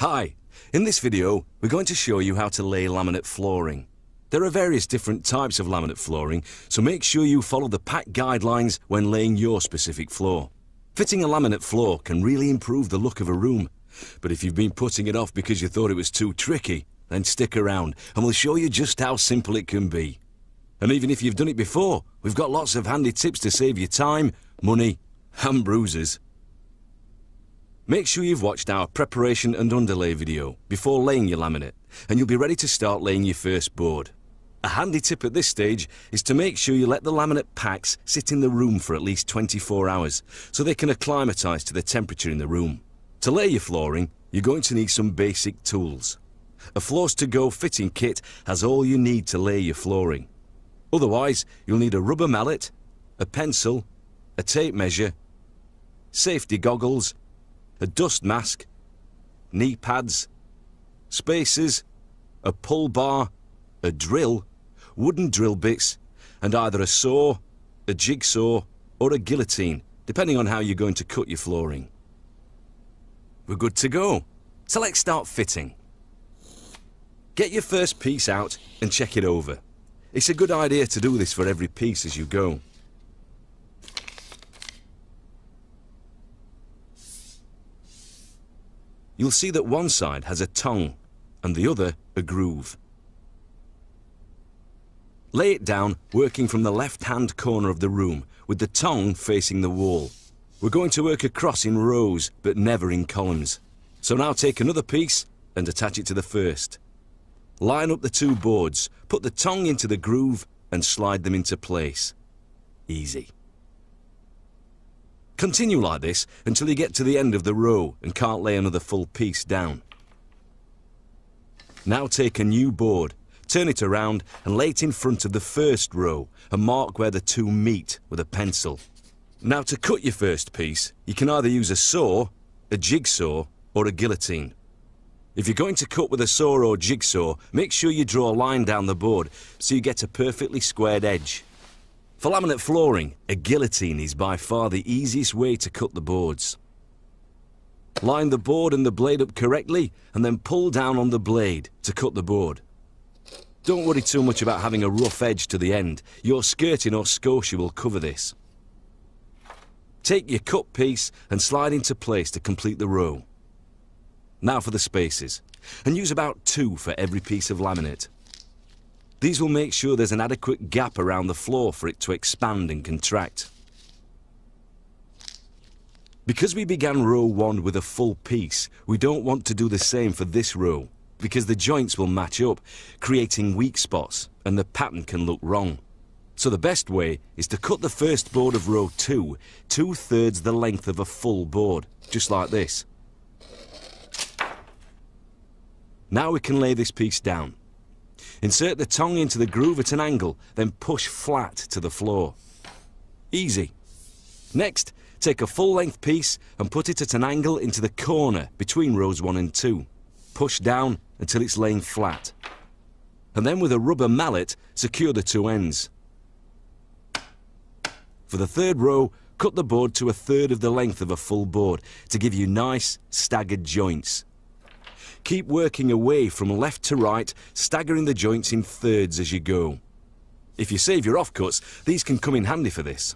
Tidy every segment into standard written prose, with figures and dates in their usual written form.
Hi, in this video we're going to show you how to lay laminate flooring. There are various different types of laminate flooring, so make sure you follow the pack guidelines when laying your specific floor. Fitting a laminate floor can really improve the look of a room, but if you've been putting it off because you thought it was too tricky, then stick around and we'll show you just how simple it can be. And even if you've done it before, we've got lots of handy tips to save you time, money and bruises. Make sure you've watched our preparation and underlay video before laying your laminate, and you'll be ready to start laying your first board. A handy tip at this stage is to make sure you let the laminate packs sit in the room for at least 24 hours so they can acclimatise to the temperature in the room. To lay your flooring, you're going to need some basic tools. A Floors to Go fitting kit has all you need to lay your flooring. Otherwise, you'll need a rubber mallet, a pencil, a tape measure, safety goggles, a dust mask, knee pads, spacers, a pull bar, a drill, wooden drill bits, and either a saw, a jigsaw, or a guillotine, depending on how you're going to cut your flooring. We're good to go. So let's start fitting. Get your first piece out and check it over. It's a good idea to do this for every piece as you go. You'll see that one side has a tongue and the other a groove. Lay it down working from the left-hand corner of the room with the tongue facing the wall. We're going to work across in rows but never in columns. So now take another piece and attach it to the first. Line up the two boards, put the tongue into the groove and slide them into place. Easy. Continue like this until you get to the end of the row and can't lay another full piece down. Now take a new board, turn it around and lay it in front of the first row and mark where the two meet with a pencil. Now to cut your first piece, you can either use a saw, a jigsaw or a guillotine. If you're going to cut with a saw or jigsaw, make sure you draw a line down the board so you get a perfectly squared edge. For laminate flooring, a guillotine is by far the easiest way to cut the boards. Line the board and the blade up correctly and then pull down on the blade to cut the board. Don't worry too much about having a rough edge to the end. Your skirting or scotia will cover this. Take your cut piece and slide into place to complete the row. Now for the spaces, and use about 2 for every piece of laminate. These will make sure there's an adequate gap around the floor for it to expand and contract. Because we began row 1 with a full piece, we don't want to do the same for this row, because the joints will match up, creating weak spots, and the pattern can look wrong. So the best way is to cut the first board of row 2, 2/3 the length of a full board, just like this. Now we can lay this piece down. Insert the tongue into the groove at an angle, then push flat to the floor. Easy. Next, take a full-length piece and put it at an angle into the corner between rows 1 and 2. Push down until it's laying flat. And then with a rubber mallet, secure the two ends. For the third row, cut the board to 1/3 of the length of a full board to give you nice, staggered joints. Keep working away from left to right, staggering the joints in thirds as you go. If you save your offcuts, these can come in handy for this.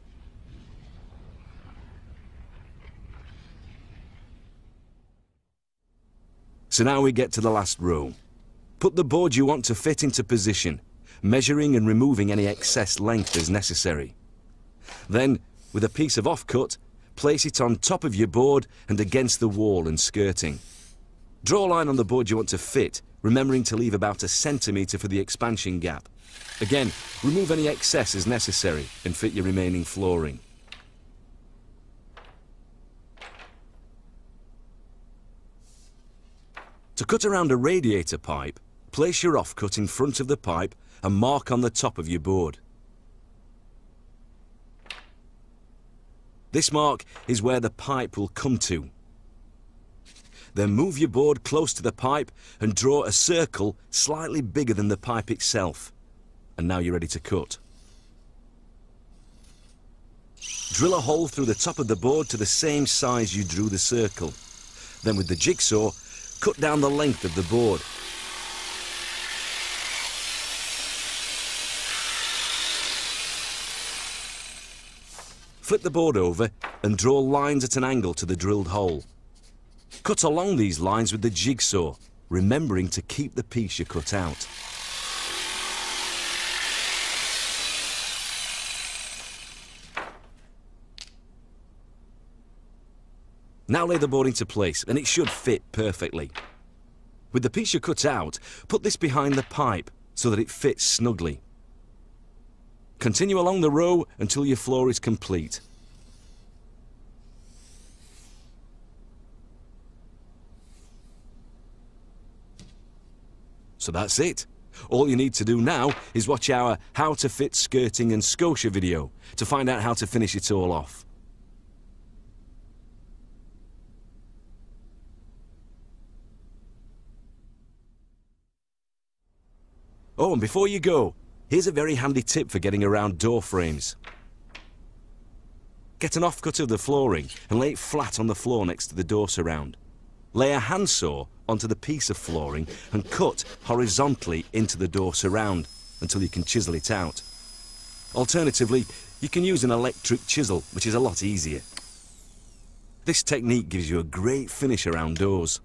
So now we get to the last row. Put the board you want to fit into position, measuring and removing any excess length as necessary. Then, with a piece of offcut, place it on top of your board and against the wall and skirting. Draw a line on the board you want to fit, remembering to leave about 1 centimetre for the expansion gap. Again, remove any excess as necessary and fit your remaining flooring. To cut around a radiator pipe, place your offcut in front of the pipe and mark on the top of your board. This mark is where the pipe will come to. Then move your board close to the pipe and draw a circle slightly bigger than the pipe itself. And now you're ready to cut. Drill a hole through the top of the board to the same size you drew the circle. Then with the jigsaw, cut down the length of the board. Flip the board over and draw lines at an angle to the drilled hole. Cut along these lines with the jigsaw, remembering to keep the piece you cut out. Now lay the board into place and it should fit perfectly. With the piece you cut out, put this behind the pipe so that it fits snugly. Continue along the row until your floor is complete. So that's it. All you need to do now is watch our How to Fit Skirting and Scotia video to find out how to finish it all off. Oh, and before you go, here's a very handy tip for getting around door frames. Get an offcut of the flooring and lay it flat on the floor next to the door surround. Lay a handsaw onto the piece of flooring and cut horizontally into the door surround until you can chisel it out. Alternatively, you can use an electric chisel, which is a lot easier. This technique gives you a great finish around doors.